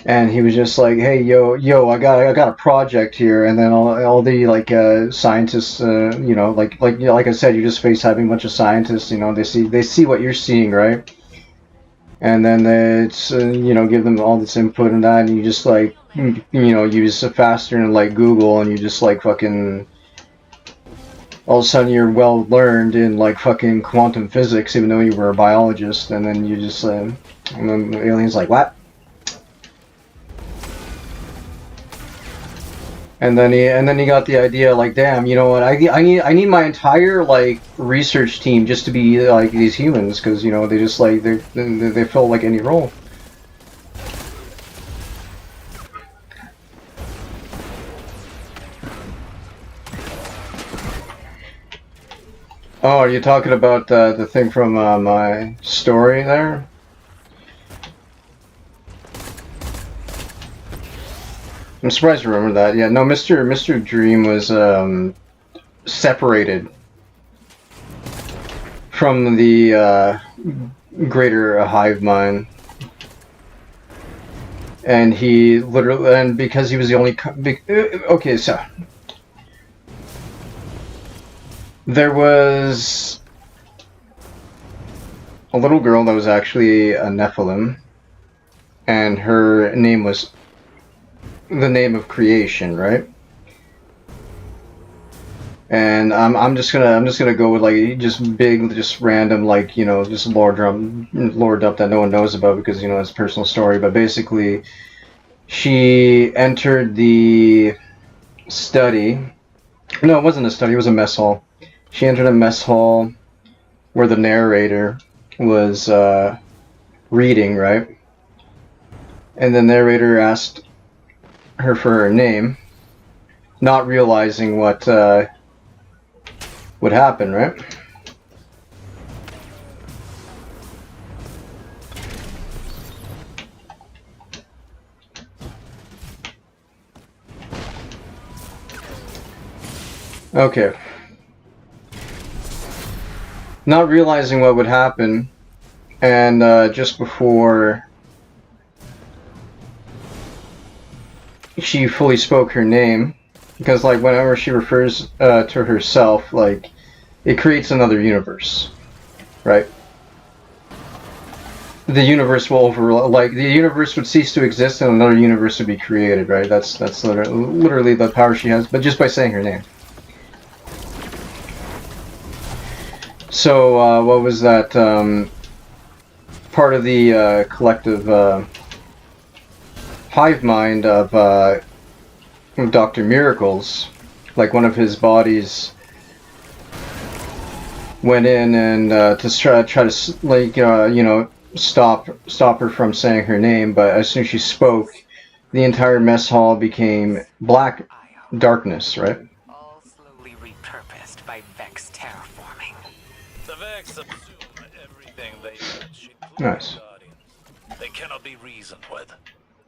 and he was just like, "Hey, yo, I got a project here," and then all the like scientists, like I said, you're just FaceTiming a bunch of scientists, they see what you're seeing, right? And then it's give them all this input and that, and you just like use faster and like Google, and you just like fucking all of a sudden you're well learned in like fucking quantum physics, even though you were a biologist, and then you just and then the alien's like, what? And then he got the idea, like, damn, you know what? I need my entire like research team just to be like these humans, because they just like they fill like any role. Oh, are you talking about the thing from my story there? I'm surprised you remember that. Yeah, no, Mr. Dream was separated from the greater hive mind, and he literally, and because he was the only okay, so there was a little girl that was actually a Nephilim, and her name was the name of creation, right? And I'm just gonna go with like just big, just random, like just lore dump that no one knows about, because it's a personal story. But basically, she entered the study. No, it wasn't a study. It was a mess hall. She entered a mess hall where the narrator was reading, right? And the narrator asked her for her name, not realizing what would happen, right? Okay. Not realizing what would happen, and just before she fully spoke her name, because like whenever she refers to herself, like it creates another universe, right? The universe will like the universe would cease to exist and another universe would be created, right? That's literally the power she has, but just by saying her name. So what was that? Part of the collective hive mind of Dr. Miracles, like one of his bodies went in and to try to like stop her from saying her name, but as soon as she spoke, the entire mess hall became black darkness, right? All slowly repurposed by Vex terraforming. The Vex subsume everything they touch, including Nice. Guardians. They cannot be reasoned with.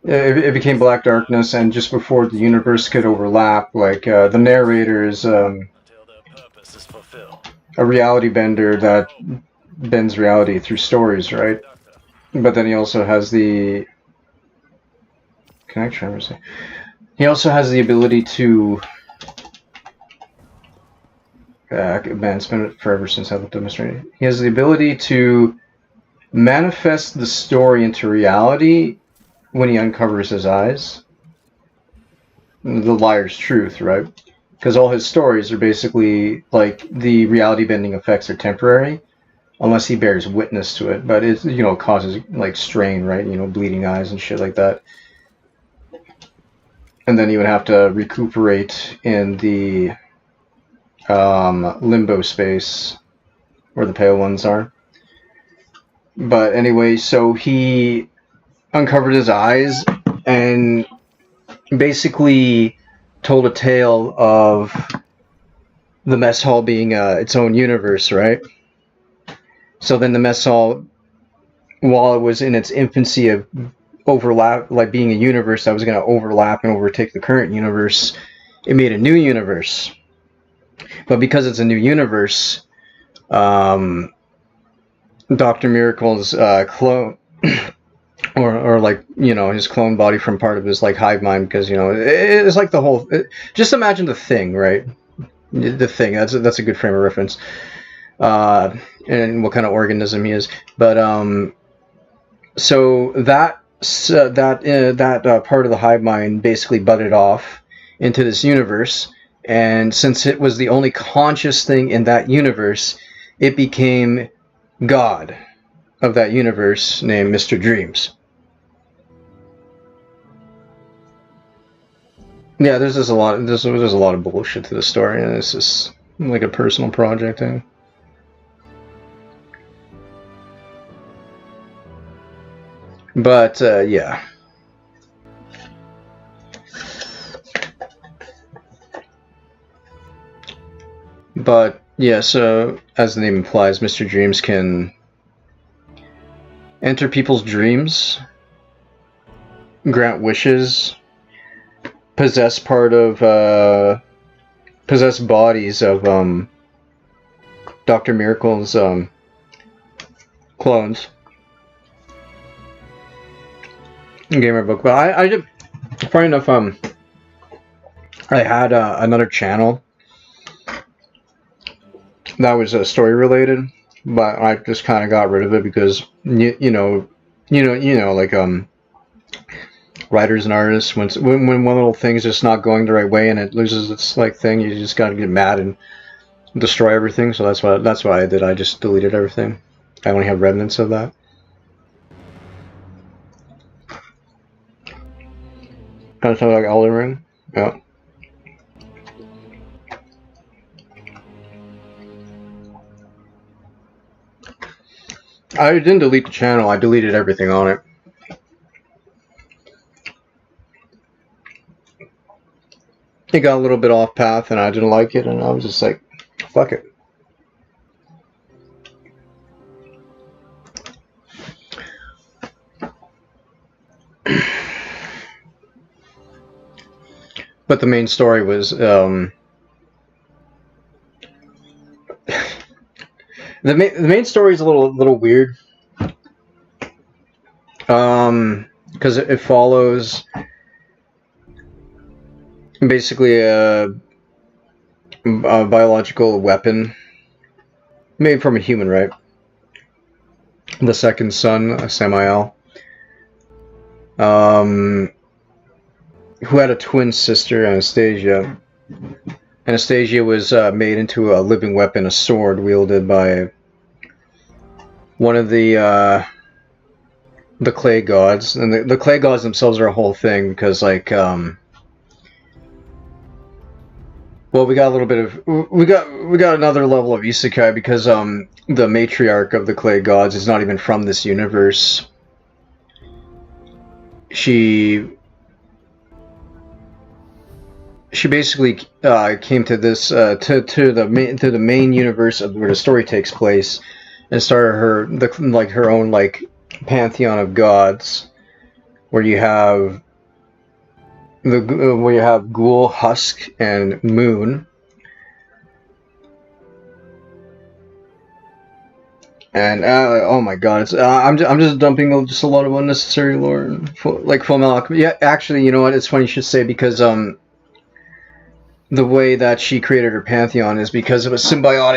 It became black darkness, and just before the universe could overlap, like the narrator is Until their purpose is fulfilled. a reality bender that bends reality through stories, right? But then he also has the connection. He also has the ability to. Man, it's been forever since I looked at Mystery. He has the ability to manifest the story into reality when he uncovers his eyes. The liar's truth, right? Because all his stories are basically like the reality bending effects are temporary, unless he bears witness to it. But it causes like strain, right? Bleeding eyes and shit like that. And then he would have to recuperate in the limbo space where the pale ones are. But anyway, so he uncovered his eyes and basically told a tale of the mess hall being its own universe, right? So then the mess hall, while it was in its infancy of overlap, like being a universe that was going to overlap and overtake the current universe, it made a new universe. But because it's a new universe, Dr. Miracle's clone or like, you know, his clone body from part of his like hive mind, because, you know, it's like the whole. Just imagine the Thing, right? The Thing. That's a good frame of reference. And what kind of organism he is, but so that part of the hive mind basically butted off into this universe, and since it was the only conscious thing in that universe, it became God of that universe, named Mr. Dreams. Yeah, there's just a lot. There's a lot of bullshit to the story, and it's just like a personal project thing. But yeah. But yeah, so as the name implies, Mr. Dreams can enter people's dreams, grant wishes, possess bodies of Dr. Miracle's clones. Gamer book, but I did, funny enough, I had another channel that was story related, but I just kind of got rid of it because you know, like writers and artists, when one little thing's just not going the right way and it loses its like thing, you just gotta get mad and destroy everything. So that's what I did. I just deleted everything. I only have remnants of that. Kind of sound like Elden Ring. Yeah. I didn't delete the channel, I deleted everything on it. It got a little bit off path and I didn't like it, and I was just like, fuck it. But the main story was the main story is a little weird, because it follows basically a biological weapon made from a human, right? The second son, Samael, who had a twin sister, Anastasia. Anastasia was made into a living weapon, a sword wielded by one of the clay gods, and the clay gods themselves are a whole thing, because like well, we got a little bit of we got another level of isekai, because the matriarch of the clay gods is not even from this universe. She basically came to this to the main universe of where the story takes place, and started her own like pantheon of gods, where you have Ghoul, Husk, and Moon. And oh my god, it's I'm just dumping just a lot of unnecessary lore, like Fullmetal Alchemist. Yeah, actually, you know what? It's funny you should say, because the way that she created her pantheon is because of a symbiotic